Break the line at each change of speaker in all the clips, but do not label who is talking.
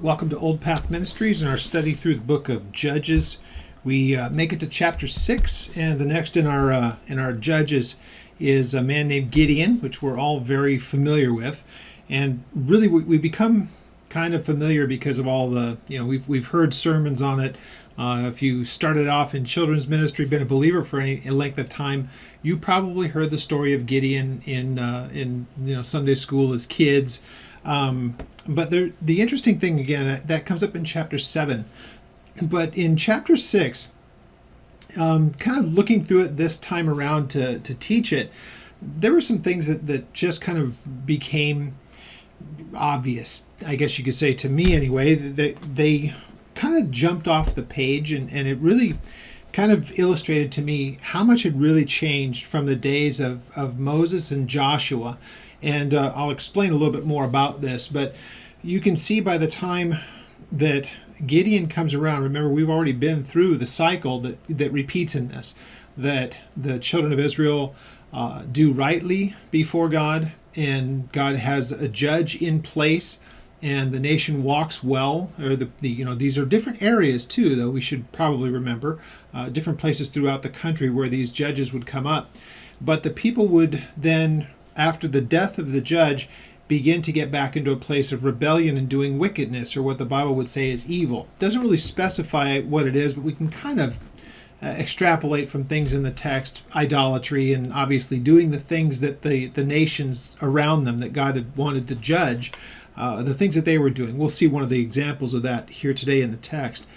Welcome to Old Path Ministries and our study through the book of Judges. We make it to chapter 6, and the next in our Judges is a man named Gideon, which we're all very familiar with. And really, we become kind of familiar because of all the, we've heard sermons on it. If you started off in children's ministry, been a believer for any length of time, you probably heard the story of Gideon in Sunday school as kids. But the interesting thing, again, that comes up in chapter 7. But in chapter 6, kind of looking through it this time around to teach it, there were some things that just kind of became obvious, I guess you could say, to me anyway. They kind of jumped off the page, and it really kind of illustrated to me how much had really changed from the days of Moses and Joshua. And I'll explain a little bit more about this, but you can see by the time that Gideon comes around, remember we've already been through the cycle that repeats in this, that the children of Israel do rightly before God, and God has a judge in place, and the nation walks well. Or these are different areas too, though we should probably remember different places throughout the country where these judges would come up. But the people would then, after the death of the judge, begin to get back into a place of rebellion and doing wickedness, or what the Bible would say is evil. It doesn't really specify what it is, but we can kind of extrapolate from things in the text, idolatry, and obviously doing the things that the nations around them that God had wanted to judge, the things that they were doing. We'll see one of the examples of that here today in the text.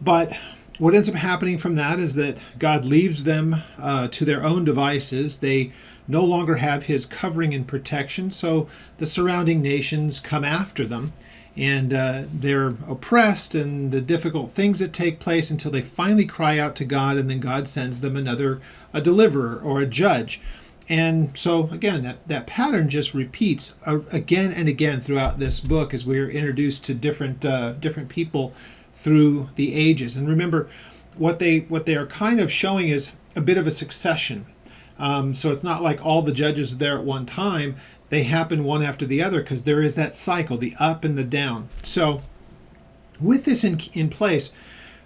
But what ends up happening from that is that God leaves them to their own devices. They no longer have his covering and protection, so the surrounding nations come after them, and they're oppressed, and the difficult things that take place until they finally cry out to God, and then God sends them a deliverer or a judge. And so again, that pattern just repeats again and again throughout this book as we're introduced to different people through the ages. And remember, what they are kind of showing is a bit of a succession. So it's not like all the judges are there at one time. They happen one after the other because there is that cycle, the up and the down. So with this in place,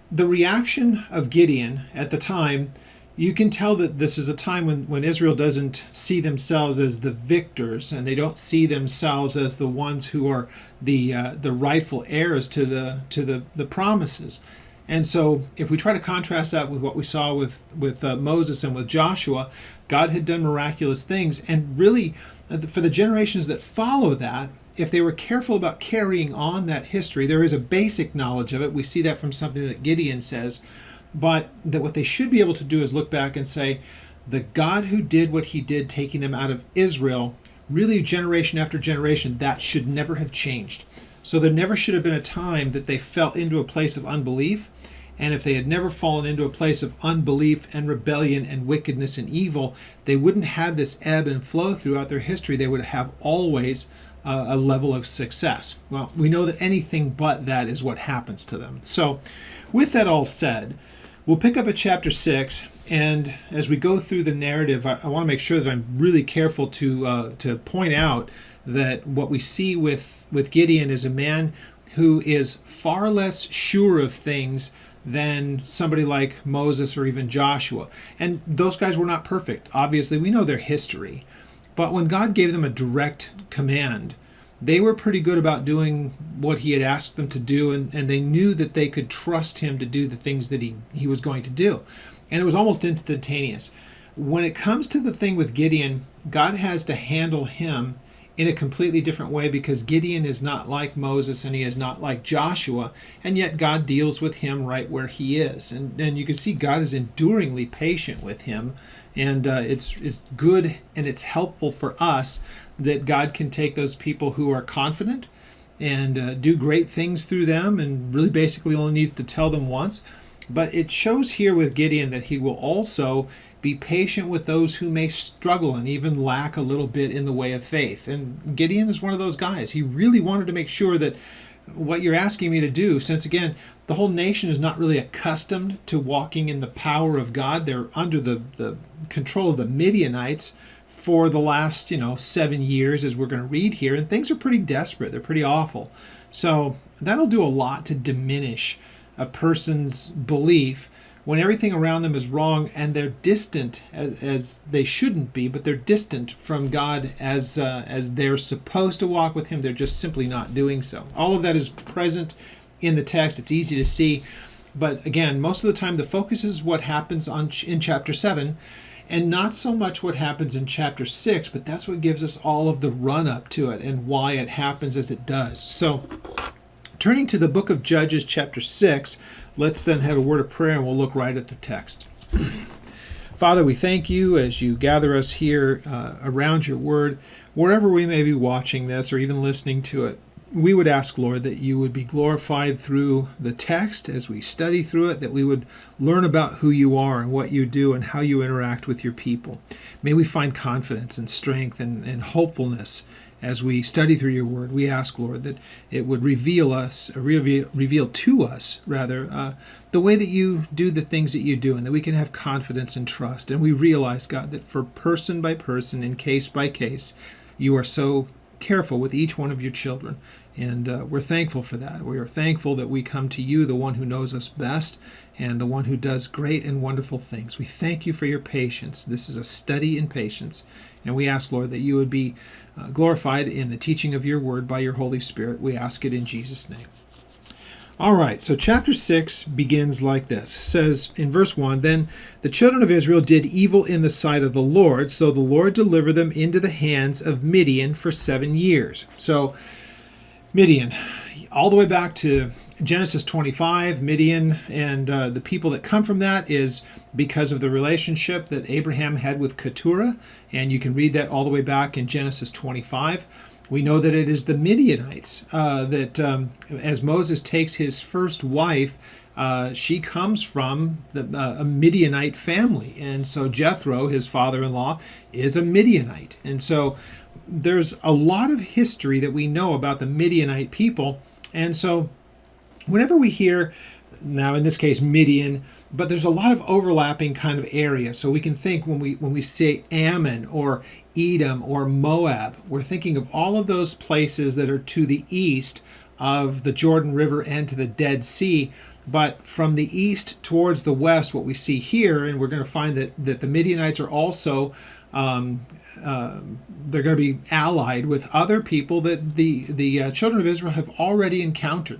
the reaction of Gideon at the time, you can tell that this is a time when Israel doesn't see themselves as the victors, and they don't see themselves as the ones who are the rightful heirs to the promises. And so if we try to contrast that with what we saw with Moses and with Joshua, God had done miraculous things. And really, for the generations that follow that, if they were careful about carrying on that history, there is a basic knowledge of it. We see that from something that Gideon says. But that what they should be able to do is look back and say, the God who did what he did, taking them out of Israel, really generation after generation, that should never have changed. So there never should have been a time that they fell into a place of unbelief. And if they had never fallen into a place of unbelief and rebellion and wickedness and evil, they wouldn't have this ebb and flow throughout their history. They would have always a level of success. Well, we know that anything but that is what happens to them. So with that all said, we'll pick up at chapter 6, and as we go through the narrative, I want to make sure that I'm really careful to point out that what we see with Gideon is a man who is far less sure of things than somebody like Moses or even Joshua. And those guys were not perfect. Obviously, we know their history. But when God gave them a direct command, they were pretty good about doing what he had asked them to do, and they knew that they could trust him to do the things that he was going to do. And it was almost instantaneous. When it comes to the thing with Gideon, God has to handle him in a completely different way, because Gideon is not like Moses and he is not like Joshua, and yet God deals with him right where he is. And you can see God is enduringly patient with him, and it's good and it's helpful for us that God can take those people who are confident and do great things through them, and really basically only needs to tell them once. But it shows here with Gideon that he will also be patient with those who may struggle and even lack a little bit in the way of faith. And Gideon is one of those guys. He really wanted to make sure that what you're asking me to do, since again, the whole nation is not really accustomed to walking in the power of God. They're under the control of the Midianites for the last 7 years, as we're going to read here, and things are pretty desperate. They're pretty awful. So that'll do a lot to diminish a person's belief when everything around them is wrong and they're distant, as they shouldn't be, but they're distant from God as they're supposed to walk with Him. They're just simply not doing so. All of that is present in the text. It's easy to see. But again, most of the time the focus is what happens in chapter 7 and not so much what happens in chapter 6, but that's what gives us all of the run-up to it and why it happens as it does. So turning to the book of Judges, chapter 6, let's then have a word of prayer and we'll look right at the text. Father, we thank you as you gather us here around your word, wherever we may be watching this or even listening to it. We would ask, Lord, that you would be glorified through the text as we study through it, that we would learn about who you are and what you do and how you interact with your people. May we find confidence and strength and hopefulness as we study through your word. We ask, Lord, that it would reveal to us, the way that you do the things that you do, and that we can have confidence and trust. And we realize, God, that for person by person and case by case, you are so careful with each one of your children. And we're thankful for that. We are thankful that we come to you, the one who knows us best and the one who does great and wonderful things. We thank you for your patience. This is a study in patience. And we ask, Lord, that you would be glorified in the teaching of your word by your Holy Spirit. We ask it in Jesus' name. All right, so chapter 6 begins like this. It says in verse 1, "Then the children of Israel did evil in the sight of the Lord, so the Lord delivered them into the hands of Midian for 7 years." So Midian, all the way back to Genesis 25, Midian and the people that come from that is because of the relationship that Abraham had with Keturah, and you can read that all the way back in Genesis 25. We know that it is the Midianites as Moses takes his first wife, she comes from a Midianite family. And so Jethro, his father-in-law, is a Midianite. And so there's a lot of history that we know about the Midianite people. And so whenever we hear, now in this case Midian, but there's a lot of overlapping kind of areas. So we can think when we say Ammon or Edom or Moab, we're thinking of all of those places that are to the east of the Jordan River and to the Dead Sea. But from the east towards the west, what we see here, and we're going to find that the Midianites are also they're going to be allied with other people that the children of Israel have already encountered.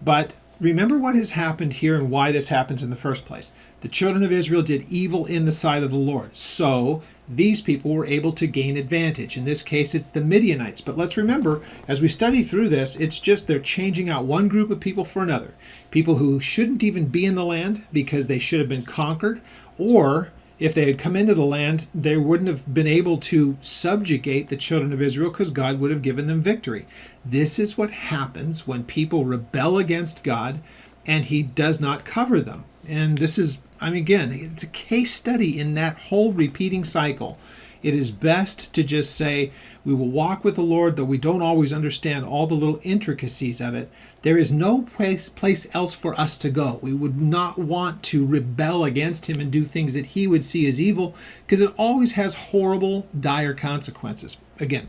But remember what has happened here and why this happens in the first place. The children of Israel did evil in the sight of the Lord. So these people were able to gain advantage. In this case, it's the Midianites. But let's remember, as we study through this, it's just they're changing out one group of people for another. People who shouldn't even be in the land because they should have been conquered, or if they had come into the land, they wouldn't have been able to subjugate the children of Israel because God would have given them victory. This is what happens when people rebel against God and he does not cover them. And this is, again, it's a case study in that whole repeating cycle. It is best to just say, we will walk with the Lord, though we don't always understand all the little intricacies of it. There is no place else for us to go. We would not want to rebel against him and do things that he would see as evil, because it always has horrible, dire consequences. Again,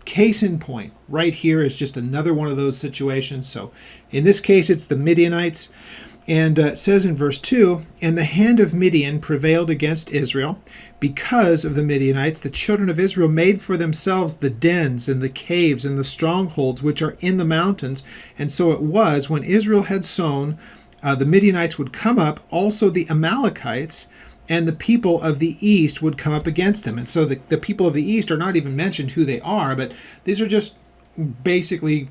case in point, right here is just another one of those situations. So in this case, it's the Midianites. And it says in verse 2, "And the hand of Midian prevailed against Israel. Because of the Midianites, the children of Israel made for themselves the dens and the caves and the strongholds which are in the mountains. And so it was, when Israel had sown, the Midianites would come up, also the Amalekites, and the people of the east would come up against them." And so the people of the east are not even mentioned who they are, but these are just basically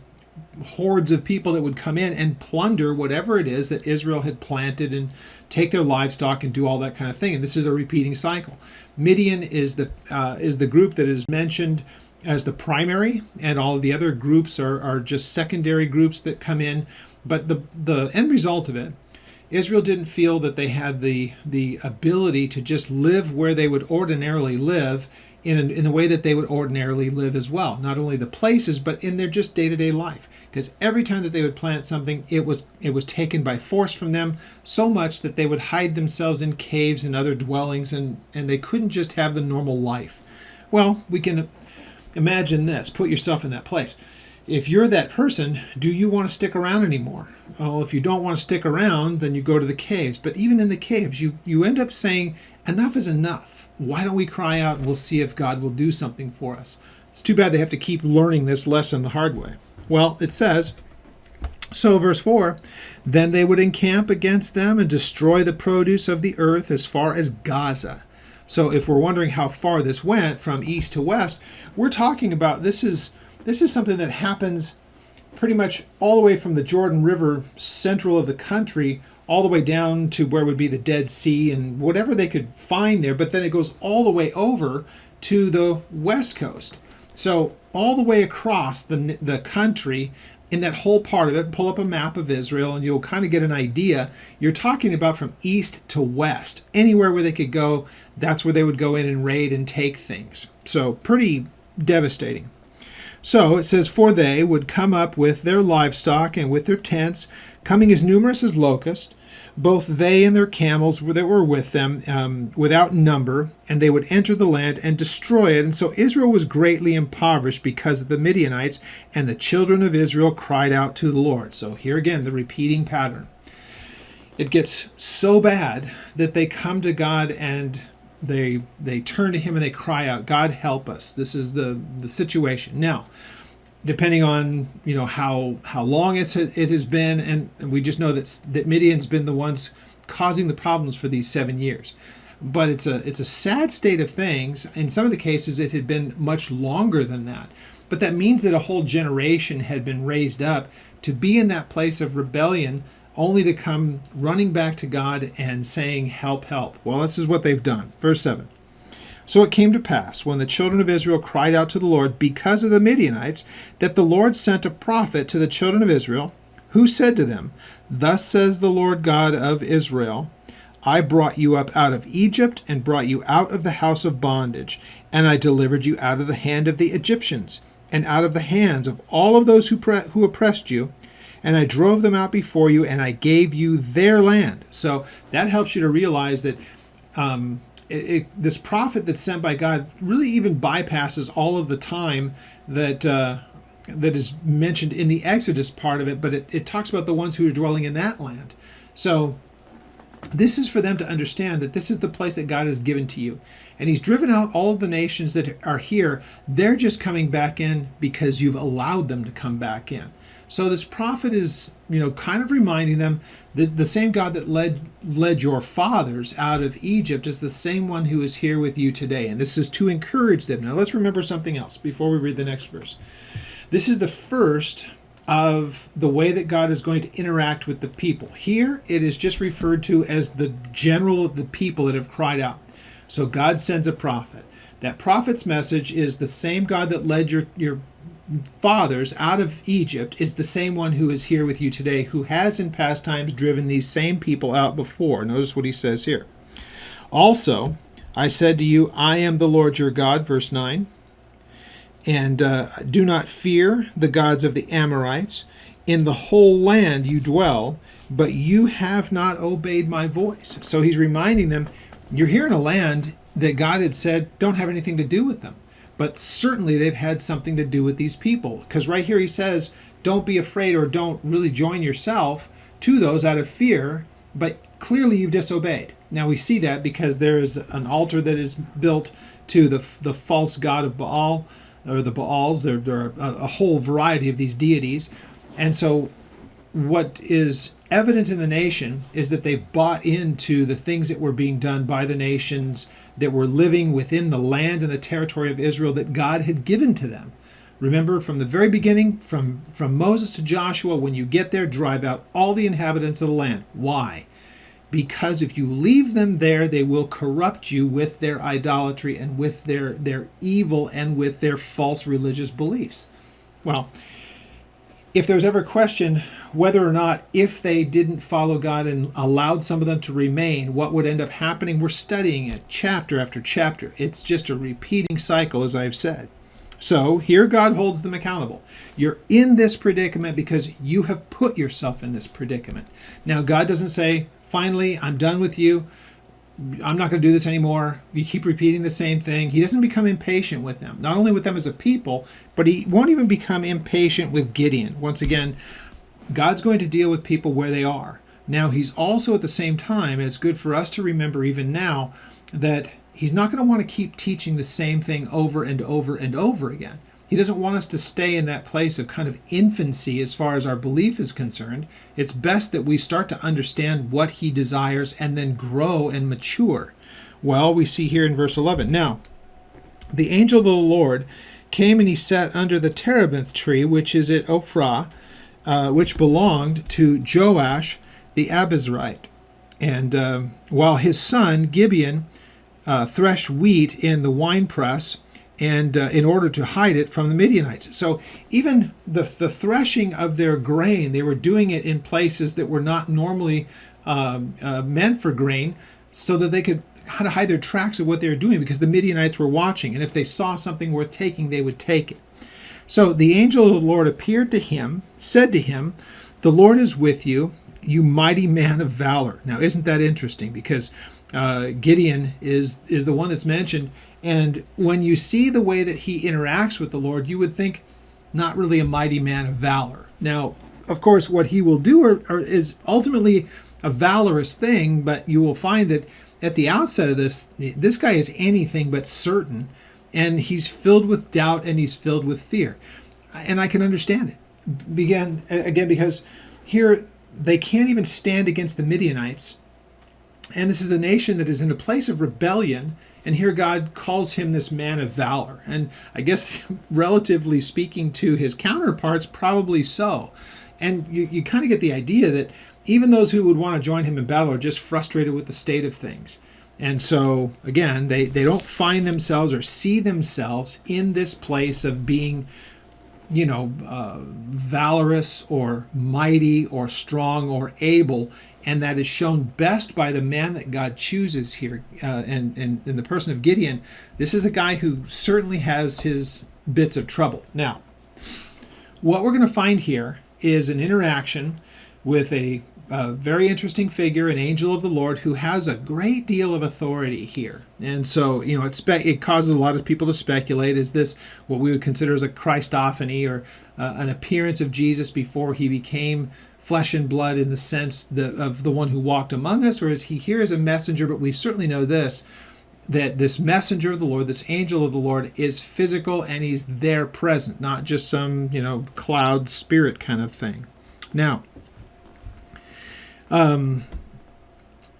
hordes of people that would come in and plunder whatever it is that Israel had planted and take their livestock and do all that kind of thing. And this is a repeating cycle. Midian is the group that is mentioned as the primary, and all of the other groups are just secondary groups that come in. But the end result of it, Israel didn't feel that they had the ability to just live where they would ordinarily live in the way that they would ordinarily live as well. Not only the places, but in their just day-to-day life. Because every time that they would plant something, it was taken by force from them, so much that they would hide themselves in caves and other dwellings, and they couldn't just have the normal life. Well, we can imagine this. Put yourself in that place. If you're that person, do you want to stick around anymore? Well, if you don't want to stick around, then you go to the caves. But even in the caves, you end up saying, enough is enough. Why don't we cry out and we'll see if God will do something for us? It's too bad they have to keep learning this lesson the hard way. Well, it says, so verse 4, then they would encamp against them and destroy the produce of the earth as far as Gaza. So if we're wondering how far this went from east to west, we're talking about this is something that happens pretty much all the way from the Jordan River, central of the country, all the way down to where would be the Dead Sea and whatever they could find there. But then it goes all the way over to the west coast. So all the way across the country, in that whole part of it, pull up a map of Israel and you'll kind of get an idea. You're talking about from east to west. Anywhere where they could go, that's where they would go in and raid and take things. So pretty devastating. So it says, for they would come up with their livestock and with their tents, coming as numerous as locusts, both they and their camels that were with them, without number, and they would enter the land and destroy it. And so Israel was greatly impoverished because of the Midianites, and the children of Israel cried out to the Lord. So here again, the repeating pattern. It gets so bad that they come to God and they turn to him and they cry out, God help us. This is the situation. Now, depending on how long it has been, and we just know that Midian's been the ones causing the problems for these 7 years. But it's a sad state of things. In some of the cases, it had been much longer than that. But that means that a whole generation had been raised up to be in that place of rebellion, only to come running back to God and saying, help, help. Well, this is what they've done. Verse 7. So it came to pass, when the children of Israel cried out to the Lord because of the Midianites, that the Lord sent a prophet to the children of Israel, who said to them, thus says the Lord God of Israel, I brought you up out of Egypt and brought you out of the house of bondage, and I delivered you out of the hand of the Egyptians, and out of the hands of all of those who oppressed you, and I drove them out before you, and I gave you their land. So that helps you to realize that this prophet that's sent by God really even bypasses all of the time that is mentioned in the Exodus part of it, but it talks about the ones who are dwelling in that land. So this is for them to understand that this is the place that God has given to you. And he's driven out all of the nations that are here. They're just coming back in because you've allowed them to come back in. So this prophet is, kind of reminding them that the same God that led your fathers out of Egypt is the same one who is here with you today. And this is to encourage them. Now let's remember something else before we read the next verse. This is the first of the way that God is going to interact with the people. Here it is just referred to as the general of the people that have cried out. So God sends a prophet. That prophet's message is the same God that led your fathers out of Egypt is the same one who is here with you today, who has in past times driven these same people out before. Notice what he says here. Also, I said to you, I am the Lord your God, verse 9, and do not fear the gods of the Amorites. In the whole land you dwell, but you have not obeyed my voice. So he's reminding them, you're here in a land that God had said don't have anything to do with them. But certainly they've had something to do with these people. Because right here he says, don't be afraid or don't really join yourself to those out of fear, but clearly you've disobeyed. Now we see that because there is an altar that is built to the false god of Baal, or the Baals. There are a whole variety of these deities. And so what is evident in the nation is that they've bought into the things that were being done by the nations that were living within the land and the territory of Israel that God had given to them. Remember, from the very beginning, from Moses to Joshua, when you get there, drive out all the inhabitants of the land. Why? Because if you leave them there, they will corrupt you with their idolatry and with their evil and with their false religious beliefs. Well, if there's ever a question whether or not, if they didn't follow God and allowed some of them to remain, what would end up happening, we're studying it chapter after chapter. It's just a repeating cycle, as I've said. So here God holds them accountable. You're in this predicament because you have put yourself in this predicament. Now God doesn't say, finally, I'm done with you. I'm not going to do this anymore. You keep repeating the same thing. He doesn't become impatient with them, not only with them as a people, but he won't even become impatient with Gideon. Once again, God's going to deal with people where they are. Now, he's also at the same time, it's good for us to remember even now, that he's not going to want to keep teaching the same thing over and over and over again. He doesn't want us to stay in that place of kind of infancy as far as our belief is concerned. It's best that we start to understand what he desires and then grow and mature. Well, we see here in verse 11. Now, the angel of the Lord came and he sat under the terebinth tree, which is at Ophrah, which belonged to Joash the Abizrite. And while his son Gibeon threshed wheat in the winepress, and in order to hide it from the Midianites. So even the threshing of their grain, they were doing it in places that were not normally meant for grain, so that they could hide their tracks of what they were doing, because the Midianites were watching, and if they saw something worth taking, they would take it. So the angel of the Lord appeared to him, said to him, "The Lord is with you, you mighty man of valor." Now, isn't that interesting? Because Gideon is the one that's mentioned, and when you see the way that he interacts with the Lord, you would think not really a mighty man of valor. Now, of course, what he will do is ultimately a valorous thing, but you will find that at the outset of this guy is anything but certain, and he's filled with doubt and he's filled with fear. And I can understand it. Again, because here they can't even stand against the Midianites. And this is a nation that is in a place of rebellion, and here God calls him this man of valor. And I guess, relatively speaking to his counterparts, probably so. And you kind of get the idea that even those who would want to join him in battle are just frustrated with the state of things. And so, again, they don't find themselves or see themselves in this place of being, valorous or mighty or strong or able. And that is shown best by the man that God chooses here, and in the person of Gideon. This is a guy who certainly has his bits of trouble. Now, what we're going to find here is an interaction with a very interesting figure, an angel of the Lord, who has a great deal of authority here. And so, it causes a lot of people to speculate, is this what we would consider as a Christophany, or an appearance of Jesus before he became flesh and blood in the sense of the one who walked among us, or is he here as a messenger? But we certainly know this, that this messenger of the Lord, this angel of the Lord, is physical and he's there present, not just some, cloud spirit kind of thing. Now,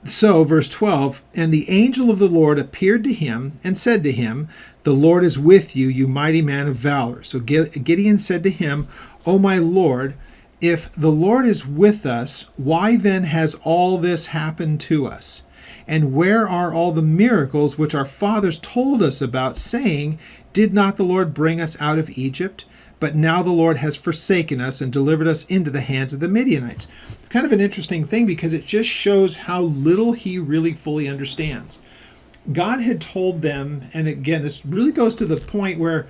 so verse 12, and the angel of the Lord appeared to him and said to him, "The Lord is with you, you mighty man of valor." So Gideon said to him, "O my Lord, if the Lord is with us, why then has all this happened to us? And where are all the miracles which our fathers told us about, saying, did not the Lord bring us out of Egypt? But now the Lord has forsaken us and delivered us into the hands of the Midianites." It's kind of an interesting thing, because it just shows how little he really fully understands. God had told them, and again, this really goes to the point where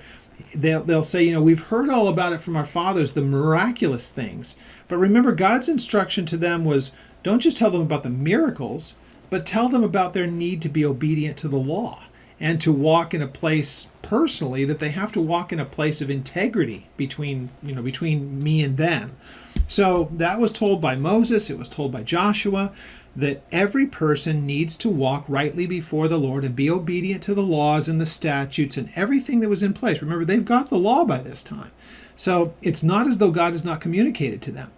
they'll say, we've heard all about it from our fathers, the miraculous things. But remember, God's instruction to them was, don't just tell them about the miracles, but tell them about their need to be obedient to the law and to walk in a place personally, that they have to walk in a place of integrity between me and them. So that was told by Moses, it was told by Joshua, that every person needs to walk rightly before the Lord and be obedient to the laws and the statutes and everything that was in place. Remember, they've got the law by this time. So it's not as though God has not communicated to them.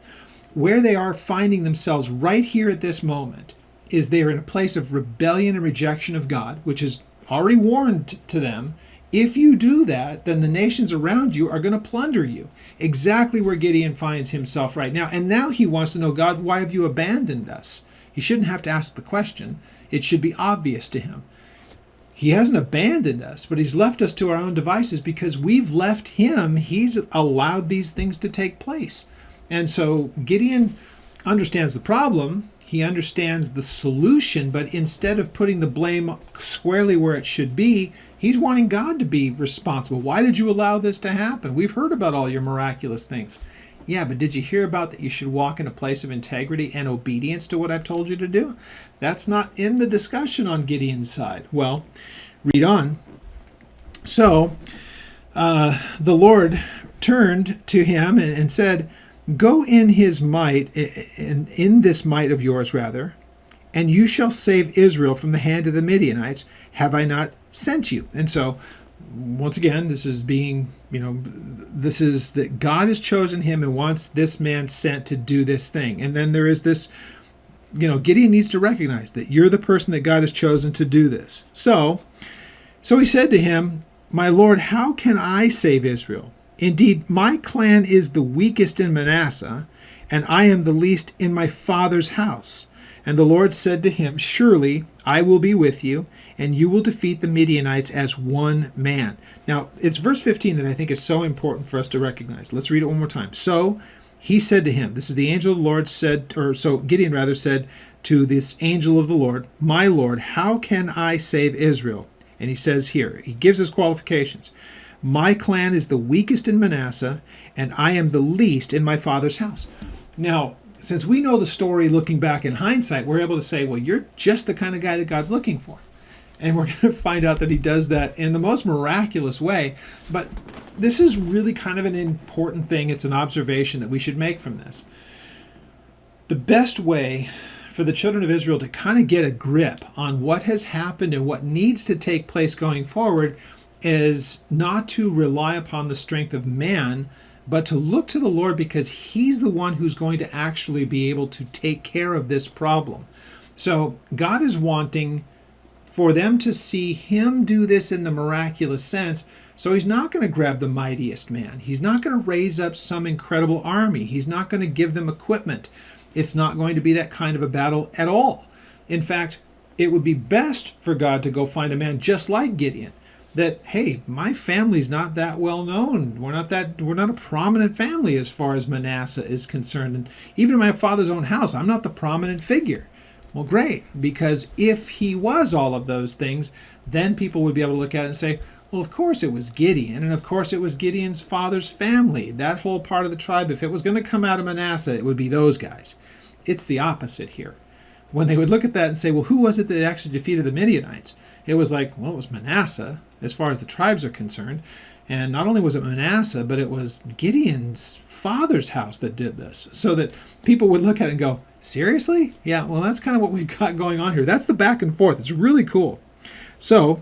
Where they are finding themselves right here at this moment is they are in a place of rebellion and rejection of God, which is already warned to them. If you do that, then the nations around you are going to plunder you. Exactly where Gideon finds himself right now. And now he wants to know, God, why have you abandoned us? He shouldn't have to ask the question. It should be obvious to him. He hasn't abandoned us, but he's left us to our own devices because we've left him. He's allowed these things to take place. And so Gideon understands the problem. He understands the solution, but instead of putting the blame squarely where it should be, he's wanting God to be responsible. Why did you allow this to happen? We've heard about all your miraculous things. Yeah, but did you hear about that you should walk in a place of integrity and obedience to what I've told you to do? That's not in the discussion on Gideon's side. Well, read on. So the Lord turned to him and said, "Go in his might, in this might of yours, rather, and you shall save Israel from the hand of the Midianites. Have I not sent you?" And so, once again, this is being, this is that God has chosen him and wants this man sent to do this thing. And then there is this, Gideon needs to recognize that you're the person that God has chosen to do this. So he said to him, "My Lord, how can I save Israel? Indeed, my clan is the weakest in Manasseh, and I am the least in my father's house." And the Lord said to him, "Surely I will be with you, and you will defeat the Midianites as one man." Now, it's verse 15 that I think is so important for us to recognize. Let's read it one more time. So he said to him, this is the angel of the Lord Gideon rather said to this angel of the Lord, "My Lord, how can I save Israel?" And he says here, he gives his qualifications. "My clan is the weakest in Manasseh, and I am the least in my father's house." Now, since we know the story looking back in hindsight, we're able to say, well, you're just the kind of guy that God's looking for. And we're going to find out that he does that in the most miraculous way. But this is really kind of an important thing. It's an observation that we should make from this. The best way for the children of Israel to kind of get a grip on what has happened and what needs to take place going forward is not to rely upon the strength of man, but to look to the Lord, because he's the one who's going to actually be able to take care of this problem. So God is wanting for them to see him do this in the miraculous sense. So he's not going to grab the mightiest man. He's not going to raise up some incredible army. He's not going to give them equipment. It's not going to be that kind of a battle at all. In fact, it would be best for God to go find a man just like Gideon, that, hey, my family's not that well known. We're not a prominent family as far as Manasseh is concerned. And even in my father's own house, I'm not the prominent figure. Well, great, because if he was all of those things, then people would be able to look at it and say, well, of course it was Gideon, and of course it was Gideon's father's family. That whole part of the tribe, if it was going to come out of Manasseh, it would be those guys. It's the opposite here. When they would look at that and say, well, who was it that actually defeated the Midianites? It was like, well, it was Manasseh, as far as the tribes are concerned. And not only was it Manasseh, but it was Gideon's father's house that did this. So that people would look at it and go, seriously? Yeah, well, that's kind of what we've got going on here. That's the back and forth. It's really cool. So,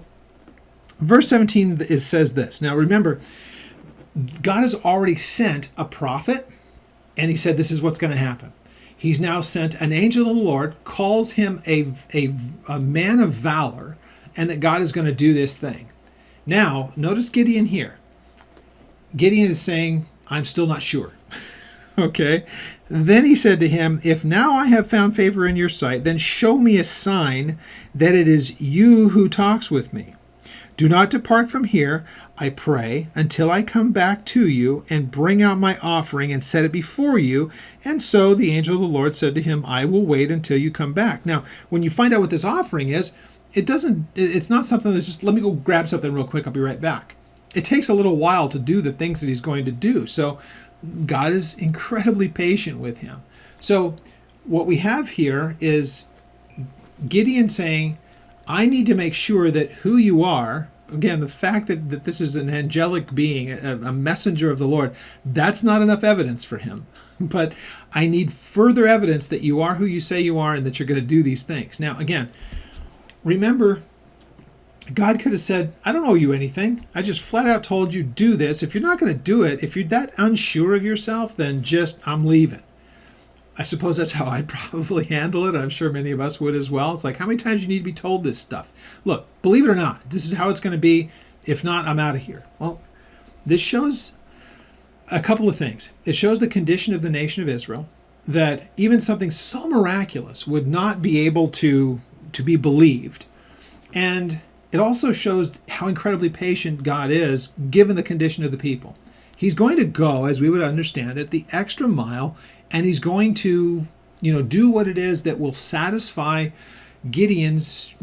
verse 17 says this. Now, remember, God has already sent a prophet, and he said this is what's going to happen. He's now sent an angel of the Lord, calls him a man of valor, and that God is going to do this thing. Now, notice Gideon here. Gideon is saying, I'm still not sure. Okay. Then he said to him, if now I have found favor in your sight, then show me a sign that it is you who talks with me. Do not depart from here, I pray, until I come back to you and bring out my offering and set it before you. And so the angel of the Lord said to him, I will wait until you come back. Now, when you find out what this offering is, it's not something that's just, let me go grab something real quick, I'll be right back. It takes a little while to do the things that he's going to do. So God is incredibly patient with him. So what we have here is Gideon saying, I need to make sure that who you are, again, the fact that this is an angelic being, a messenger of the Lord, that's not enough evidence for him. But I need further evidence that you are who you say you are and that you're going to do these things. Now, again, remember, God could have said, I don't owe you anything. I just flat out told you, do this. If you're not going to do it, if you're that unsure of yourself, then just, I'm leaving. I suppose that's how I'd probably handle it. I'm sure many of us would as well. It's like, how many times you need to be told this stuff? Look, believe it or not, this is how it's going to be. If not, I'm out of here. Well, this shows a couple of things. It shows the condition of the nation of Israel, that even something so miraculous would not be able to be believed. And it also shows how incredibly patient God is, given the condition of the people. He's going to go, as we would understand it, the extra mile, and he's going to, do what it is that will satisfy Gideon's,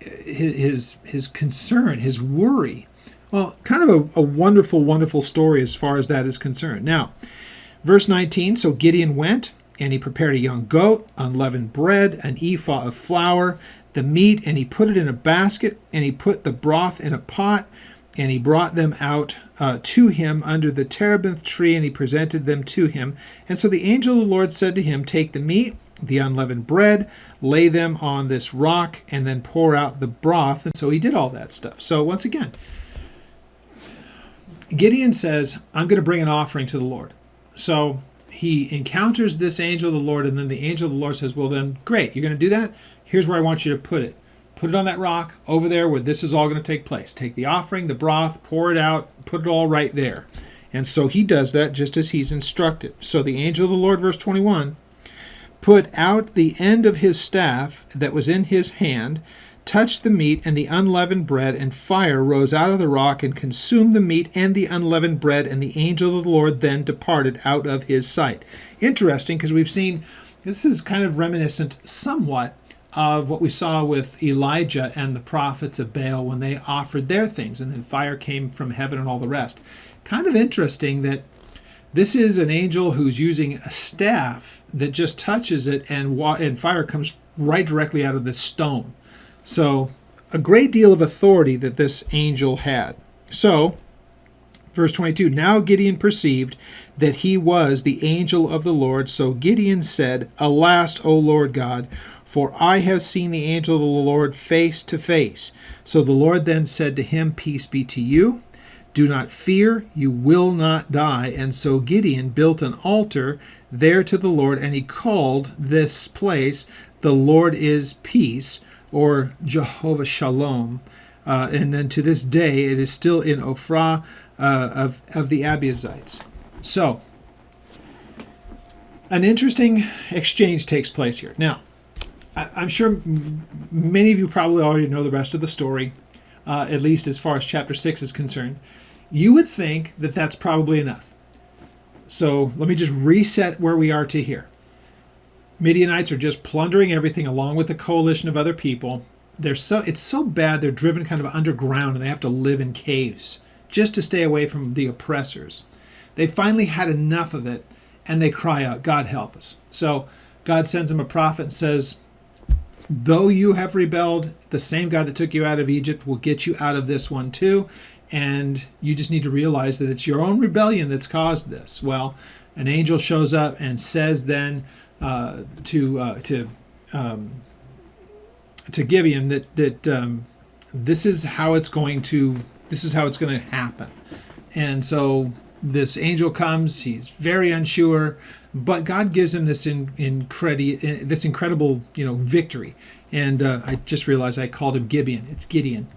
his concern, his worry. Well, kind of a wonderful, wonderful story as far as that is concerned. Now, Verse 19, so Gideon went, and he prepared a young goat, unleavened bread, an ephah of flour, the meat, and he put it in a basket, and he put the broth in a pot, and he brought them out to him under the terebinth tree, and he presented them to him. And so the angel of the Lord said to him, take the meat, the unleavened bread, lay them on this rock, and then pour out the broth. And so he did all that stuff. So once again, Gideon says, I'm going to bring an offering to the Lord. So he encounters this angel of the Lord, and then the angel of the Lord says, well then, great, you're going to do that? Here's where I want you to put it. Put it on that rock over there where this is all going to take place. Take the offering, the broth, pour it out, put it all right there. And so he does that just as he's instructed. So the angel of the Lord, verse 21, put out the end of his staff that was in his hand, touched the meat and the unleavened bread, and fire rose out of the rock and consumed the meat and the unleavened bread, and the angel of the Lord then departed out of his sight. Interesting, because we've seen, this is kind of reminiscent somewhat of what we saw with Elijah and the prophets of Baal when they offered their things, and then fire came from heaven and all the rest. Kind of interesting that this is an angel who's using a staff that just touches it, and fire comes right directly out of this stone. So a great deal of authority that this angel had. So, verse 22, now Gideon perceived that he was the angel of the Lord. So Gideon said, alas, O Lord God, for I have seen the angel of the Lord face to face. So the Lord then said to him, peace be to you. Do not fear, you will not die. And so Gideon built an altar there to the Lord, and he called this place, the Lord is peace, or Jehovah Shalom. And then to this day, it is still in Ophrah of the Abiezrites. So, an interesting exchange takes place here. Now, I'm sure many of you probably already know the rest of the story, at least as far as chapter 6 is concerned. You would think that that's probably enough. So let me just reset where we are to here. Midianites are just plundering everything along with a coalition of other people. It's so bad they're driven kind of underground, and they have to live in caves just to stay away from the oppressors. They finally had enough of it, and they cry out, God help us. So God sends them a prophet and says, though you have rebelled, the same God that took you out of Egypt will get you out of this one too. And you just need to realize that it's your own rebellion that's caused this. Well, an angel shows up and says then to Gibeon that this is how it's going to happen. And so this angel comes. He's very unsure, but God gives him this incredible victory. And I just realized I called him Gibeon. It's Gideon.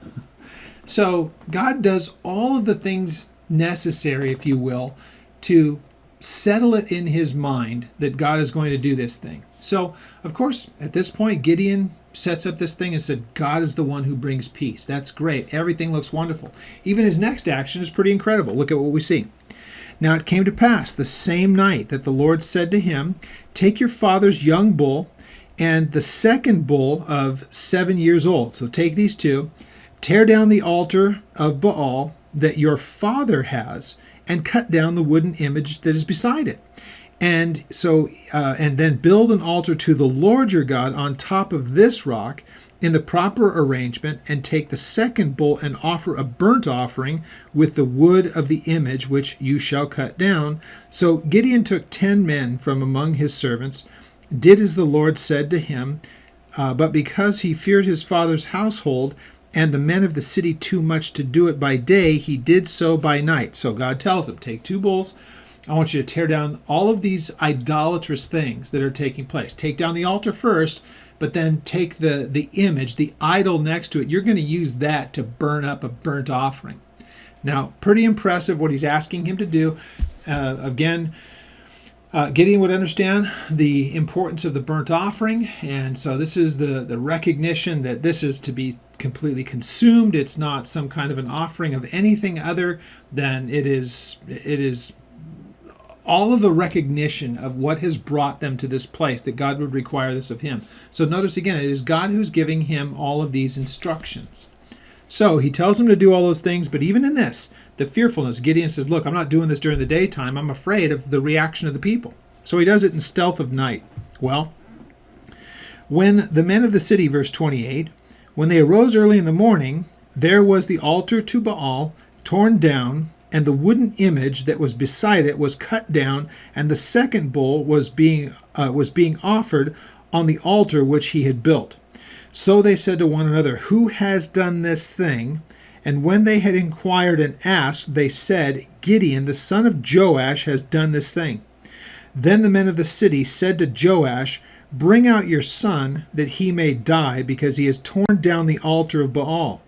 So God does all of the things necessary, if you will, to settle it in his mind that God is going to do this thing. So, of course, at this point, Gideon sets up this thing and said, God is the one who brings peace. That's great. Everything looks wonderful. Even his next action is pretty incredible. Look at what we see. Now it came to pass the same night that the Lord said to him, take your father's young bull and the second bull of 7 years old. So take these two, tear down the altar of Baal that your father has, and cut down the wooden image that is beside it. And so, and then build an altar to the Lord your God on top of this rock in the proper arrangement, and take the second bull and offer a burnt offering with the wood of the image which you shall cut down. So Gideon took 10 men from among his servants, did as the Lord said to him, but because he feared his father's household and the men of the city too much to do it by day, he did so by night. So God tells him, take 2 bulls. I want you to tear down all of these idolatrous things that are taking place. Take down the altar first, but then take the image, the idol next to it. You're going to use that to burn up a burnt offering. Now, pretty impressive what he's asking him to do. Gideon would understand the importance of the burnt offering, and so this is the recognition that this is to be completely consumed. It's not some kind of an offering of anything other than it is all of the recognition of what has brought them to this place, that God would require this of him. So notice again, it is God who's giving him all of these instructions. So he tells them to do all those things, but even in this, the fearfulness, Gideon says, look, I'm not doing this during the daytime. I'm afraid of the reaction of the people. So he does it in stealth of night. Well, when the men of the city, verse 28, when they arose early in the morning, there was the altar to Baal torn down, and the wooden image that was beside it was cut down, and the second bull was being offered on the altar which he had built. So they said to one another, who has done this thing? And when they had inquired and asked, they said, Gideon, the son of Joash, has done this thing. Then the men of the city said to Joash, bring out your son, that he may die, because he has torn down the altar of Baal,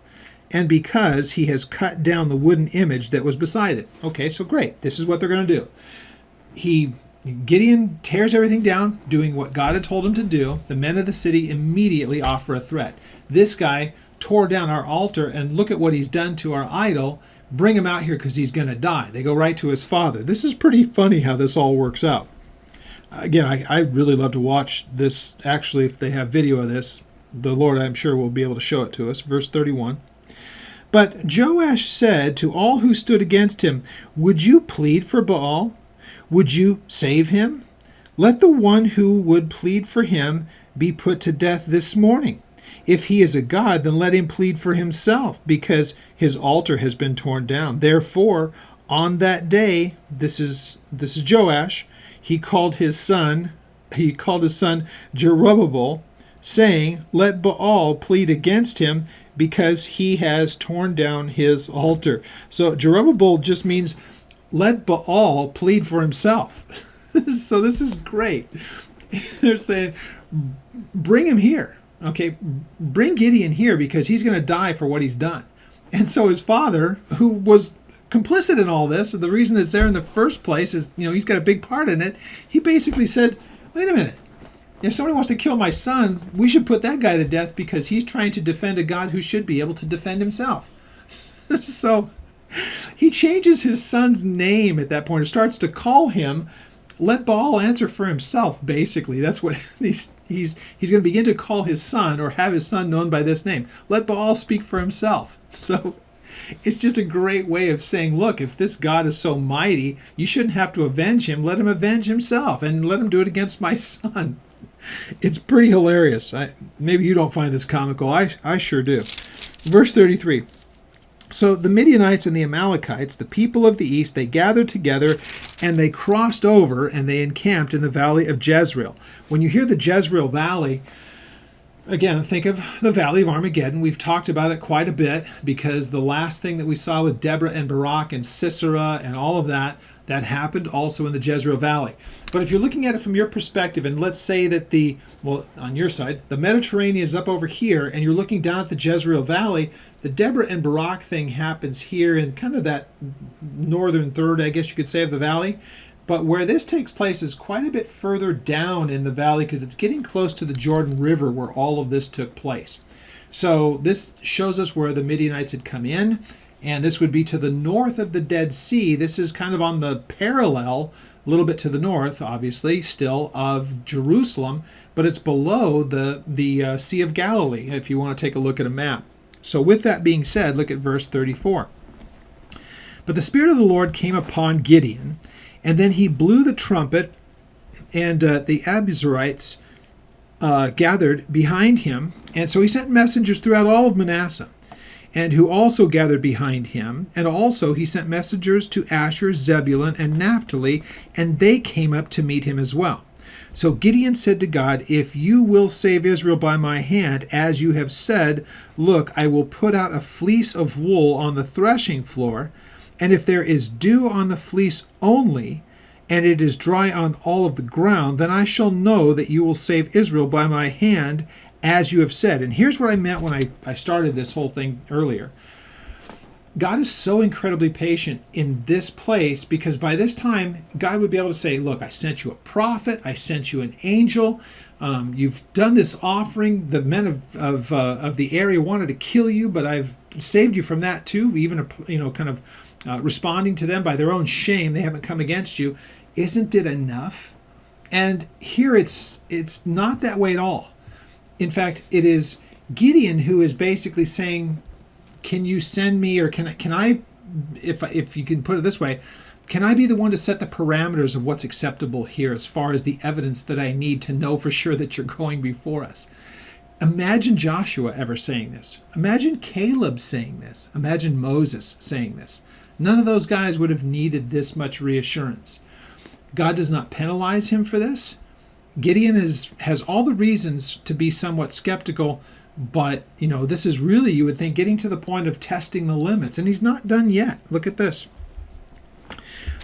and because he has cut down the wooden image that was beside it. Okay, so great. This is what they're going to do. Gideon tears everything down, doing what God had told him to do. The men of the city immediately offer a threat. This guy tore down our altar, and look at what he's done to our idol. Bring him out here because he's going to die. They go right to his father. This is pretty funny how this all works out. Again, I really love to watch this. Actually, if they have video of this, the Lord, I'm sure, will be able to show it to us. Verse 31. But Joash said to all who stood against him, would you plead for Baal? Would you save him? Let the one who would plead for him be put to death this morning. If he is a god, then let him plead for himself, because his altar has been torn down. Therefore, on that day, this is Joash, he called his son Jerubbaal, saying, let Baal plead against him, because he has torn down his altar. So Jerubbaal just means let Baal plead for himself. So this is great. They're saying, bring him here. Okay, bring Gideon here because he's going to die for what he's done. And so his father, who was complicit in all this, and the reason it's there in the first place is, he's got a big part in it. He basically said, wait a minute. If somebody wants to kill my son, we should put that guy to death because he's trying to defend a God who should be able to defend himself. So he changes his son's name at that point. It starts to call him, let Baal answer for himself, basically. That's what he's going to begin to call his son, or have his son known by this name. Let Baal speak for himself. So it's just a great way of saying, look, if this God is so mighty, you shouldn't have to avenge him. Let him avenge himself, and let him do it against my son. It's pretty hilarious. Maybe you don't find this comical. I sure do. Verse 33. So the Midianites and the Amalekites, the people of the east, they gathered together, and they crossed over, and they encamped in the valley of Jezreel. When you hear the Jezreel Valley, again, think of the Valley of Armageddon. We've talked about it quite a bit, because the last thing that we saw with Deborah and Barak and Sisera and all of that happened also in the Jezreel Valley. But if you're looking at it from your perspective, and let's say that on your side, the Mediterranean is up over here, and you're looking down at the Jezreel Valley, the Deborah and Barak thing happens here in kind of that northern third, I guess you could say, of the valley. But where this takes place is quite a bit further down in the valley, because it's getting close to the Jordan River where all of this took place. So this shows us where the Midianites had come in, and this would be to the north of the Dead Sea. This is kind of on the parallel, a little bit to the north, obviously, still, of Jerusalem, but it's below the Sea of Galilee, if you want to take a look at a map. So with that being said, look at verse 34. But the Spirit of the Lord came upon Gideon, and then he blew the trumpet, and the Abiezrites gathered behind him. And so he sent messengers throughout all of Manasseh, and who also gathered behind him. And also he sent messengers to Asher, Zebulun, and Naphtali, and they came up to meet him as well. So Gideon said to God, if you will save Israel by my hand, as you have said, look, I will put out a fleece of wool on the threshing floor, and if there is dew on the fleece only, and it is dry on all of the ground, then I shall know that you will save Israel by my hand, as you have said. And here's what I meant when I started this whole thing earlier. God is so incredibly patient in this place, because by this time, God would be able to say, look, I sent you a prophet, I sent you an angel, you've done this offering, the men of the area wanted to kill you, but I've saved you from that too, even kind of responding to them by their own shame. They haven't come against you. Isn't it enough? And here it's not that way at all. In fact, it is Gideon who is basically saying, can you send me, or can I, if you can put it this way, can I be the one to set the parameters of what's acceptable here as far as the evidence that I need to know for sure that you're going before us? Imagine Joshua ever saying this. Imagine Caleb saying this. Imagine Moses saying this. None of those guys would have needed this much reassurance. God does not penalize him for this. Gideon has all the reasons to be somewhat skeptical, but this is really, you would think, getting to the point of testing the limits, and he's not done yet. Look at this.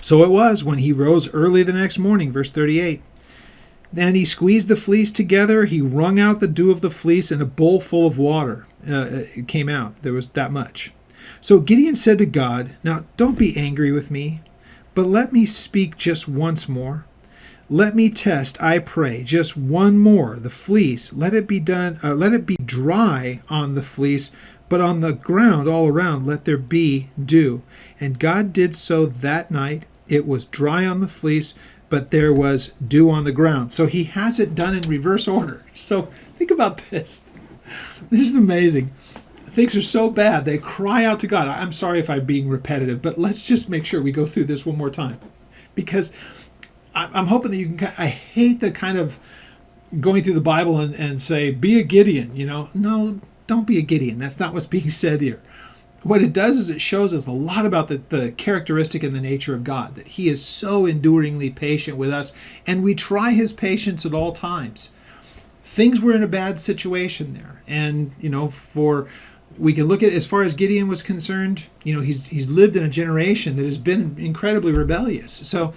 So it was when he rose early the next morning, verse 38. Then he squeezed the fleece together, he wrung out the dew of the fleece, and a bowl full of water it came out. There was that much. So Gideon said to God, "Now don't be angry with me, but let me speak just once more. Let me test, I pray, just one more the fleece. Let it be dry on the fleece, but on the ground all around let there be dew." And God did so that night. It was dry on the fleece, but there was dew on the ground. So he has it done in reverse order. So think about this. This is amazing. Things are so bad, they cry out to God. I'm sorry if I'm being repetitive, but let's just make sure we go through this one more time. Because I'm hoping that you can, I hate the kind of going through the Bible and say, be a Gideon, No, don't be a Gideon. That's not what's being said here. What it does is it shows us a lot about the characteristic and the nature of God, that he is so enduringly patient with us, and we try his patience at all times. Things were in a bad situation there. And, we can look at, as far as Gideon was concerned, he's lived in a generation that has been incredibly rebellious. So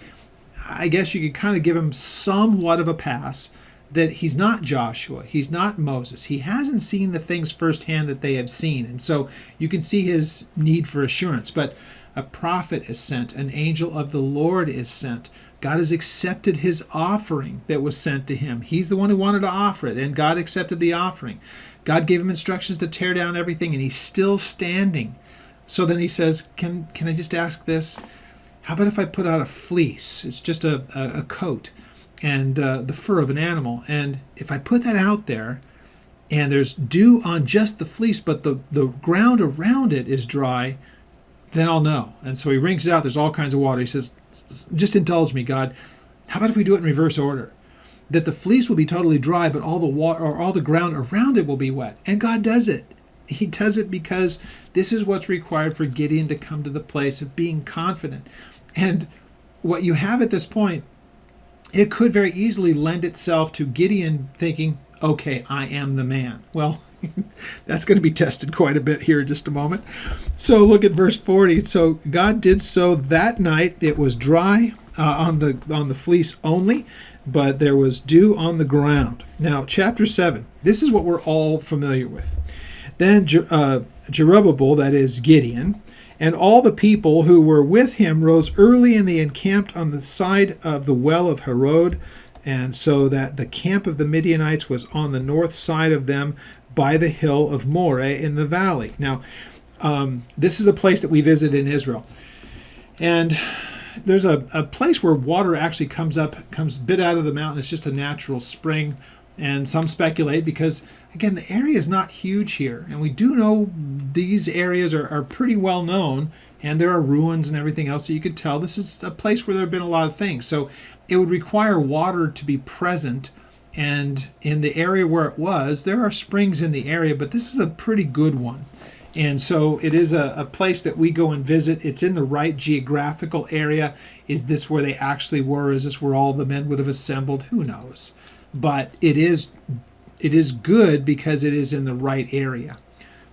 I guess you could kind of give him somewhat of a pass that he's not Joshua, he's not Moses. He hasn't seen the things firsthand that they have seen. And so you can see his need for assurance. But a prophet is sent, an angel of the Lord is sent. God has accepted his offering that was sent to him. He's the one who wanted to offer it, and God accepted the offering. God gave him instructions to tear down everything, and he's still standing. So then he says, can I just ask this? How about if I put out a fleece? It's just a coat and the fur of an animal. And if I put that out there and there's dew on just the fleece, but the ground around it is dry, then I'll know. And so he wrings it out. There's all kinds of water. He says, just indulge me, God. How about if we do it in reverse order? That the fleece will be totally dry, but all the water or all the ground around it will be wet. And God does it. He does it because this is what's required for Gideon to come to the place of being confident. And what you have at this point, it could very easily lend itself to Gideon thinking, okay, I am the man. Well, that's going to be tested quite a bit here in just a moment. So look at verse 40. So God did so that night. It was dry on the fleece only, but there was dew on the ground. Now, chapter 7. This is what we're all familiar with. Then Jerubbaal, that is Gideon, and all the people who were with him rose early, and they encamped on the side of the well of Harod, and so that the camp of the Midianites was on the north side of them by the hill of Moreh in the valley. Now, this is a place that we visit in Israel. And there's a place where water actually comes a bit out of the mountain. It's just a natural spring. And some speculate because, again, the area is not huge here. And we do know these areas are pretty well known. And there are ruins and everything else. So you could tell this is a place where there have been a lot of things. So it would require water to be present. And in the area where it was, there are springs in the area. But this is a pretty good one. And so it is a place that we go and visit. It's in the right geographical area. Is this where they actually were? Is this where all the men would have assembled? Who knows? But it is good because it is in the right area.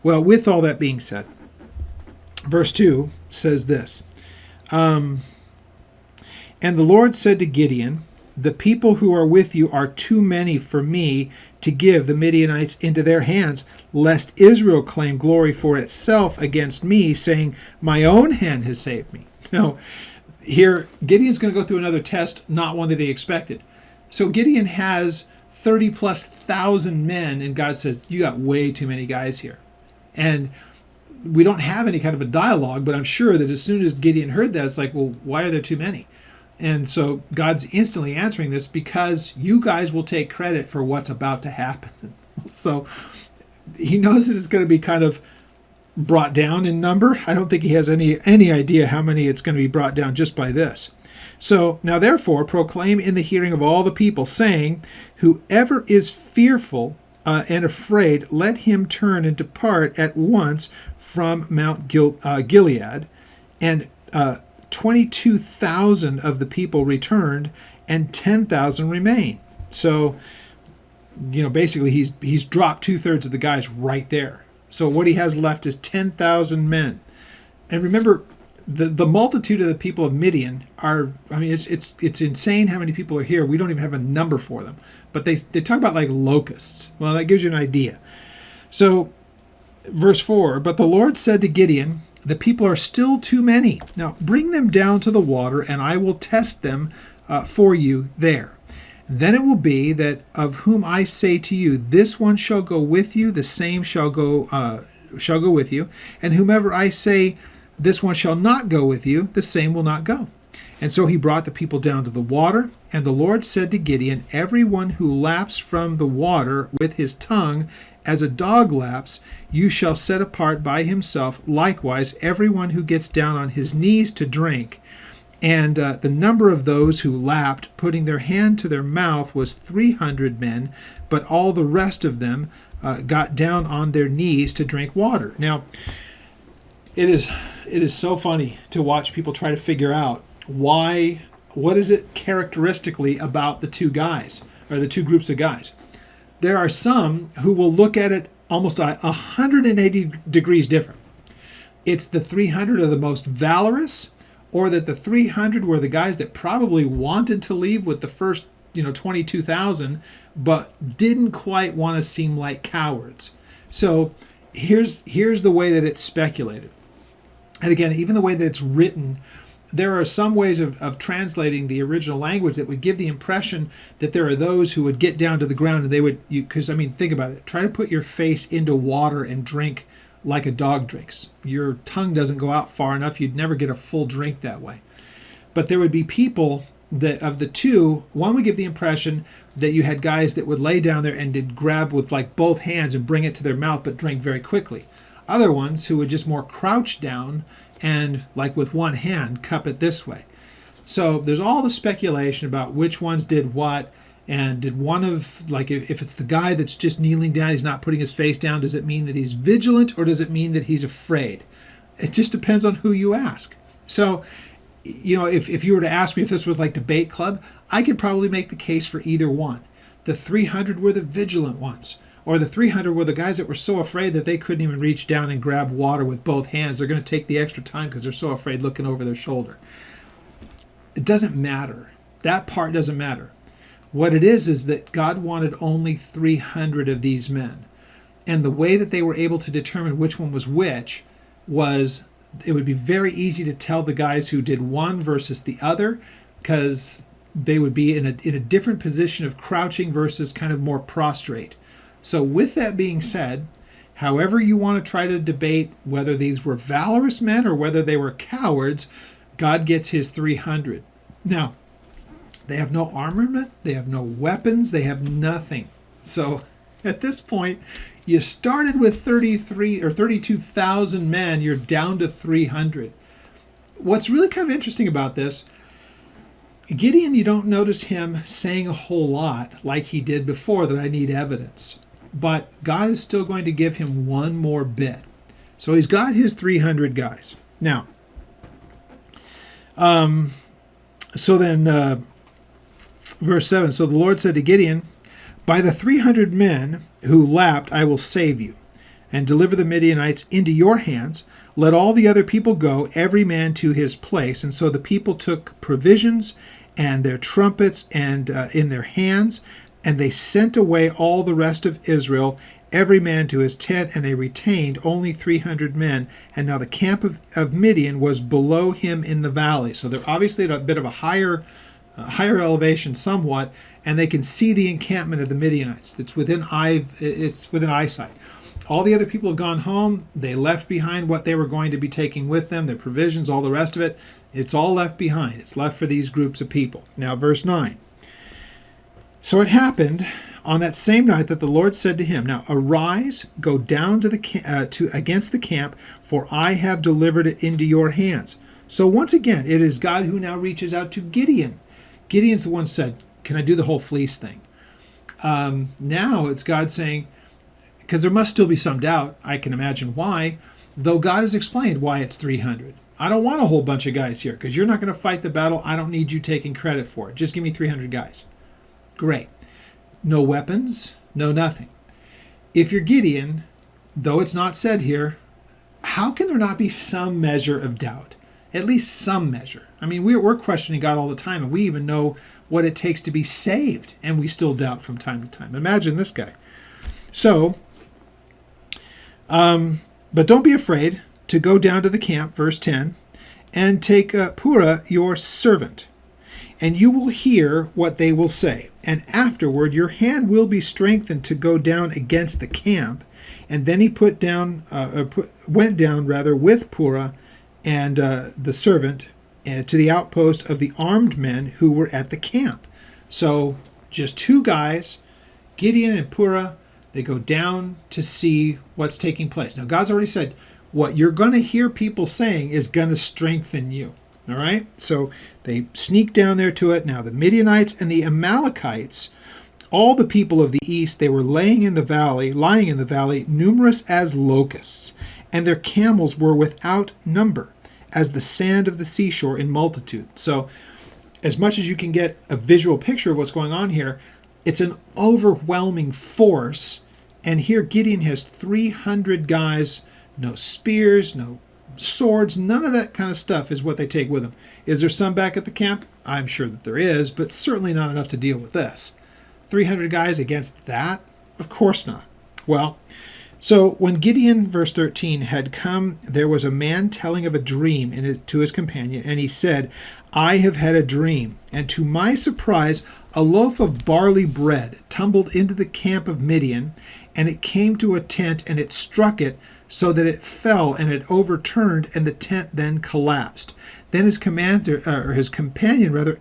Well, with all that being said, verse 2 says this. And the Lord said to Gideon, the people who are with you are too many for me to give the Midianites into their hands, lest Israel claim glory for itself against me, saying, my own hand has saved me. No, here Gideon's going to go through another test, not one that he expected. So Gideon has 30,000+ men, and God says, you got way too many guys here. And we don't have any kind of a dialogue, but I'm sure that as soon as Gideon heard that, it's like, well, why are there too many? And so God's instantly answering this because you guys will take credit for what's about to happen. So he knows that it's going to be kind of brought down in number. I don't think he has any idea how many it's going to be brought down just by this. So now therefore proclaim in the hearing of all the people, saying, whoever is fearful and afraid, let him turn and depart at once from Mount Gilead. And 22,000 of the people returned, and 10,000 remain. So, basically he's dropped 2/3 of the guys right there. So what he has left is 10,000 men. And remember, the multitude of the people of Midian it's insane how many people are here. We don't even have a number for them. But they talk about like locusts. Well, that gives you an idea. So, verse 4, but the Lord said to Gideon, the people are still too many. Now bring them down to the water, and I will test them for you there. Then it will be that of whom I say to you, this one shall go with you, the same shall go with you, and whomever I say, this one shall not go with you, the same will not go. And so he brought the people down to the water, and the Lord said to Gideon, everyone who laps from the water with his tongue, as a dog laps, you shall set apart by himself. Likewise, everyone who gets down on his knees to drink. And the number of those who lapped, putting their hand to their mouth, was 300 men, but all the rest of them got down on their knees to drink water. Now, it is so funny to watch people try to figure out what is it characteristically about the two guys, or the two groups of guys. There are some who will look at it almost 180 degrees different. It's the 300 are the most valorous, or that the 300 were the guys that probably wanted to leave with the first 22,000, but didn't quite want to seem like cowards. So here's the way that it's speculated. And again, even the way that it's written, there are some ways of translating the original language that would give the impression that there are those who would get down to the ground and they would, because think about it. Try to put your face into water and drink like a dog drinks. Your tongue doesn't go out far enough. You'd never get a full drink that way. But there would be people that of the two, one would give the impression that you had guys that would lay down there and did grab with like both hands and bring it to their mouth, but drink very quickly. Other ones who would just more crouch down and like with one hand cup it this way. So there's all the speculation about which ones did what, and did one of, like, if it's the guy that's just kneeling down, he's not putting his face down, does it mean that he's vigilant, or does it mean that he's afraid? It just depends on who you ask. So, if you were to ask me if this was like debate club, I could probably make the case for either one. The 300 were the vigilant ones, or the 300 were the guys that were so afraid that they couldn't even reach down and grab water with both hands. They're going to take the extra time because they're so afraid looking over their shoulder. It doesn't matter. That part doesn't matter. What it is that God wanted only 300 of these men. And the way that they were able to determine which one was which was, it would be very easy to tell the guys who did one versus the other, because they would be in a different position of crouching versus kind of more prostrate. So with that being said, however you want to try to debate whether these were valorous men or whether they were cowards, God gets his 300. Now, they have no armament, they have no weapons, they have nothing. So at this point, you started with 33 or 32,000 men, you're down to 300. What's really kind of interesting about this, Gideon, you don't notice him saying a whole lot like he did before that I need evidence. But God is still going to give him one more bit. So he's got his 300 guys. Now, verse 7, so the Lord said to Gideon, by the 300 men who lapped, I will save you, and deliver the Midianites into your hands. Let all the other people go, every man to his place. And so the people took provisions and their trumpets and in their hands, and they sent away all the rest of Israel, every man to his tent, and they retained only 300 men. And now the camp of Midian was below him in the valley. So they're obviously at a bit of a higher elevation somewhat, and they can see the encampment of the Midianites. It's within eyesight. All the other people have gone home. They left behind what they were going to be taking with them, their provisions, all the rest of it. It's all left behind. It's left for these groups of people. Now, verse 9. So it happened on that same night that the Lord said to him, "Now arise, go down to against the camp, for I have delivered it into your hands." So once again, it is God who now reaches out to Gideon. Gideon's the one who said, "Can I do the whole fleece thing?" Now it's God saying, because there must still be some doubt. I can imagine why, though God has explained why it's 300. I don't want a whole bunch of guys here because you're not going to fight the battle. I don't need you taking credit for it. Just give me 300 guys. Great. No weapons, no nothing. If you're Gideon, though it's not said here, how can there not be some measure of doubt? At least some measure. I mean, we're questioning God all the time, and we even know what it takes to be saved, and we still doubt from time to time. Imagine this guy. So, but don't be afraid to go down to the camp, verse 10, and take Purah your servant, and you will hear what they will say. And afterward your hand will be strengthened to go down against the camp. And then he went down with Purah and the servant to the outpost of the armed men who were at the camp. So just two guys, Gideon and Purah, they go down to see what's taking place. Now God's already said, what you're going to hear people saying is going to strengthen you. All right? So they sneak down there to it. Now the Midianites and the Amalekites, all the people of the east, they were lying in the valley, numerous as locusts, and their camels were without number, as the sand of the seashore in multitude. So as much as you can get a visual picture of what's going on here, it's an overwhelming force. And here Gideon has 300 guys, no spears, no swords, none of that kind of stuff is what they take with them. Is there some back at the camp? I'm sure that there is, but certainly not enough to deal with this. 300 guys against that? Of course not. Well, so when Gideon, verse 13, had come, there was a man telling of a dream to his companion, and he said, "I have had a dream, and to my surprise, a loaf of barley bread tumbled into the camp of Midian, and it came to a tent, and it struck it, so that it fell and it overturned, and the tent then collapsed. Then his companion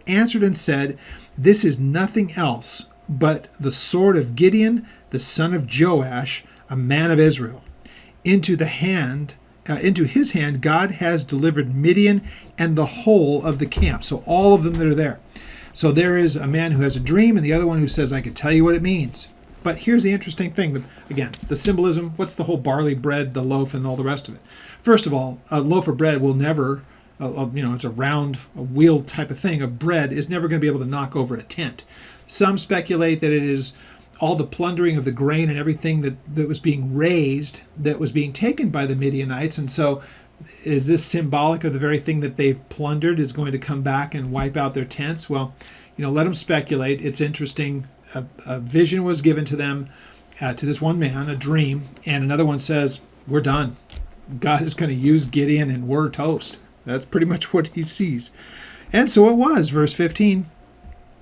answered and said, 'This is nothing else but the sword of Gideon, the son of Joash, a man of Israel. Into his hand God has delivered Midian and the whole of the camp.'" So all of them that are there. So there is a man who has a dream, and the other one who says, "I can tell you what it means." But here's the interesting thing. Again, the symbolism, what's the whole barley bread, the loaf, and all the rest of it? First of all, a loaf of bread will never, it's a round, a wheel type of thing of bread, is never going to be able to knock over a tent. Some speculate that it is all the plundering of the grain and everything that was being raised, that was being taken by the Midianites. And so is this symbolic of the very thing that they've plundered is going to come back and wipe out their tents? Well, let them speculate. It's interesting. A vision was given to them, to this one man, a dream, and another one says, "We're done. God is going to use Gideon and we're toast." That's pretty much what he sees. And so it was, verse 15,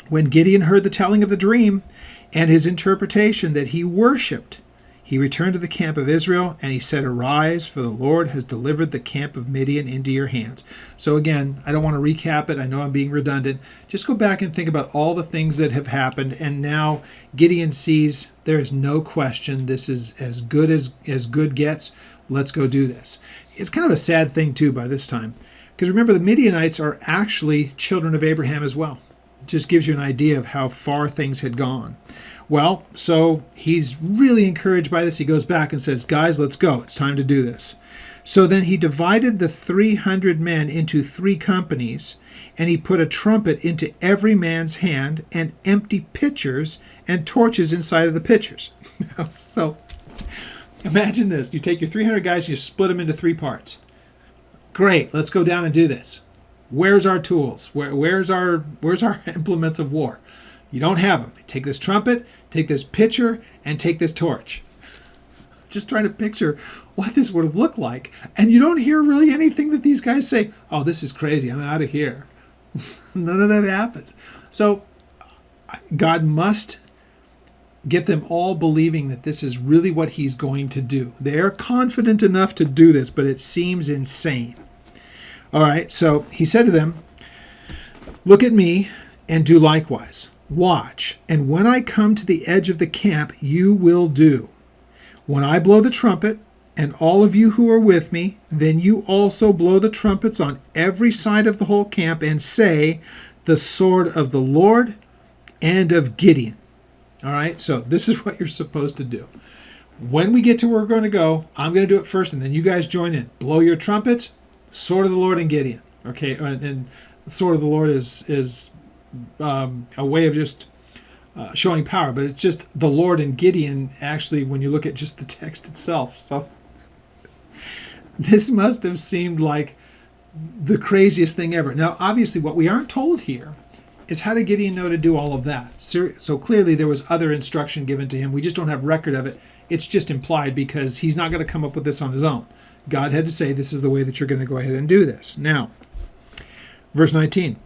when Gideon heard the telling of the dream and his interpretation, that he worshipped. He returned to the camp of Israel, and he said, "Arise, for the Lord has delivered the camp of Midian into your hands." So again, I don't want to recap it. I know I'm being redundant. Just go back and think about all the things that have happened, and now Gideon sees there is no question this is as good as good gets. Let's go do this. It's kind of a sad thing, too, by this time, because remember, the Midianites are actually children of Abraham as well. It just gives you an idea of how far things had gone. Well, so he's really encouraged by this. He goes back and says, "Guys, let's go. It's time to do this." So then he divided the 300 men into 3 companies, and he put a trumpet into every man's hand, and empty pitchers and torches inside of the pitchers. So imagine this. You take your 300 guys and you split them into 3 parts. Great. Let's go down and do this. Where's our tools? Where's our implements of war? You don't have them. Take this trumpet, take this pitcher, and take this torch. Just trying to picture what this would have looked like. And you don't hear really anything that these guys say, "Oh, this is crazy. I'm out of here." None of that happens. So God must get them all believing that this is really what he's going to do. They're confident enough to do this, but it seems insane. All right, so he said to them, "Look at me and do likewise. Watch, and when I come to the edge of the camp, you will do. When I blow the trumpet, and all of you who are with me, then you also blow the trumpets on every side of the whole camp and say, the sword of the Lord and of Gideon. All right, so this is what you're supposed to do. When we get to where we're going to go, I'm going to do it first, and then you guys join in. Blow your trumpets, sword of the Lord and Gideon. Okay, and the sword of the Lord is a way of just showing power, but it's just the Lord and Gideon, actually, when you look at just the text itself. So this must have seemed like the craziest thing ever. Now, obviously, what we aren't told here is how did Gideon know to do all of that? So clearly there was other instruction given to him. We just don't have record of it. It's just implied because he's not going to come up with this on his own. God had to say, this is the way that you're going to go ahead and do this. Now, verse 19.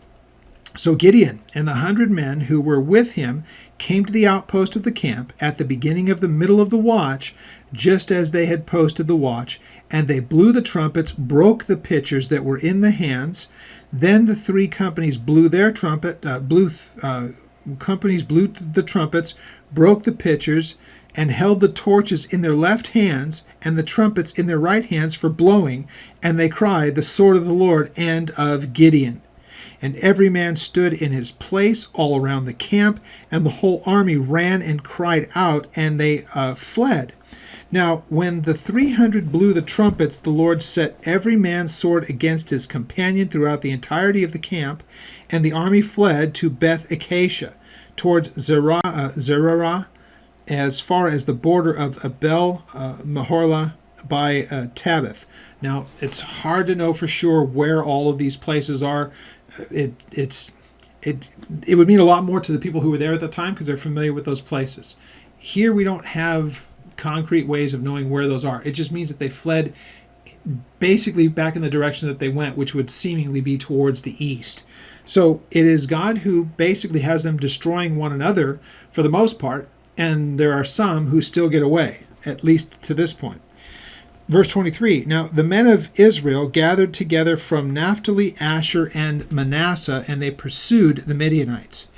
So Gideon and the 100 men who were with him came to the outpost of the camp at the beginning of the middle of the watch, just as they had posted the watch, and they blew the trumpets, broke the pitchers that were in the hands. Then the three companies blew their companies blew the trumpets, broke the pitchers, and held the torches in their left hands and the trumpets in their right hands for blowing, and they cried, the sword of the Lord and of Gideon. And every man stood in his place all around the camp, and the whole army ran and cried out, and they fled. Now, when the 300 blew the trumpets, the Lord set every man's sword against his companion throughout the entirety of the camp, and the army fled to Beth Acacia, towards Zerah, as far as the border of Abel Mahorlah by Tabith. Now, it's hard to know for sure where all of these places are. It would mean a lot more to the people who were there at the time because they're familiar with those places. Here we don't have concrete ways of knowing where those are. It just means that they fled basically back in the direction that they went, which would seemingly be towards the east. So it is God who basically has them destroying one another for the most part, and there are some who still get away, at least to this point. Verse 23, now the men of Israel gathered together from Naphtali, Asher, and Manasseh, and they pursued the Midianites.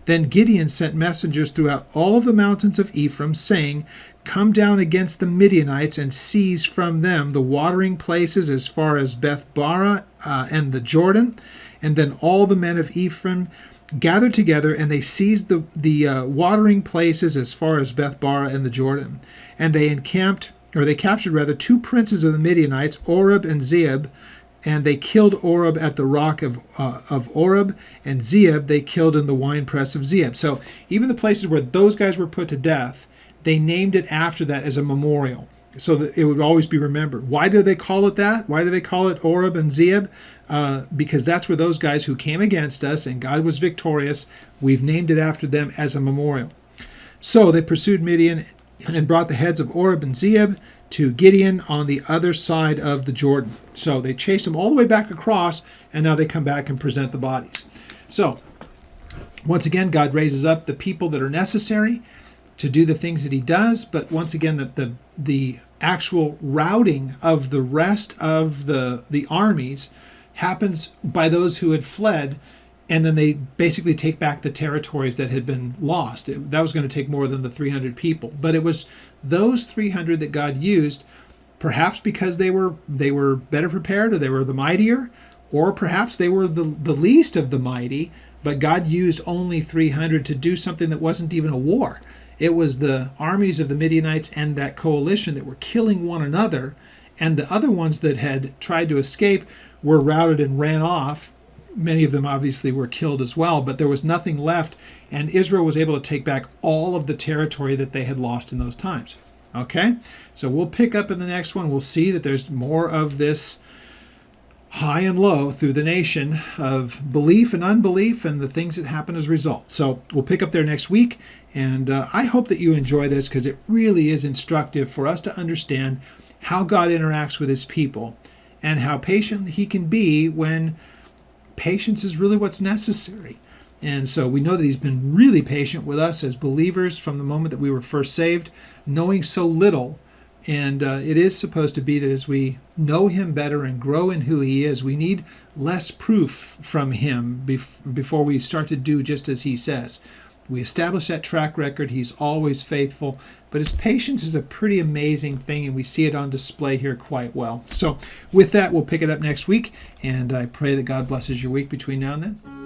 Then Gideon sent messengers throughout all of the mountains of Ephraim, saying, come down against the Midianites and seize from them the watering places as far as Beth-bara and the Jordan. And then all the men of Ephraim gathered together, and they seized the watering places as far as Beth-bara and the Jordan. And they captured 2 princes of the Midianites, Oreb and Zeeb, and they killed Oreb at the rock of Oreb, and Zeeb they killed in the winepress of Zeeb. So even the places where those guys were put to death, they named it after that as a memorial, so that it would always be remembered. Why do they call it that? Why do they call it Oreb and Zeeb? Because that's where those guys who came against us, and God was victorious, we've named it after them as a memorial. So they pursued Midian and brought the heads of Oreb and Zeeb to Gideon on the other side of the Jordan. So they chased them all the way back across, and now they come back and present the bodies. So once again, God raises up the people that are necessary to do the things that he does, but once again, the actual routing of the rest of the armies happens by those who had fled, and then they basically take back the territories that had been lost. That was going to take more than the 300 people, but it was those 300 that God used, perhaps because they were better prepared, or they were the mightier, or perhaps they were the least of the mighty, but God used only 300 to do something that wasn't even a war. It was the armies of the Midianites and that coalition that were killing one another, and the other ones that had tried to escape were routed and ran off. Many of them obviously were killed as well, but there was nothing left, and Israel was able to take back all of the territory that they had lost in those times. Okay, so we'll pick up in the next one. We'll see that there's more of this high and low through the nation of belief and unbelief and the things that happen as a result. So we'll pick up there next week, and I hope that you enjoy this, because it really is instructive for us to understand how God interacts with his people and how patient he can be when patience is really what's necessary. And so we know that he's been really patient with us as believers from the moment that we were first saved, knowing so little. And it is supposed to be that as we know him better and grow in who he is, we need less proof from him before we start to do just as he says. We establish that track record. He's always faithful, but his patience is a pretty amazing thing, and we see it on display here quite well. So with that, we'll pick it up next week, and I pray that God blesses your week between now and then.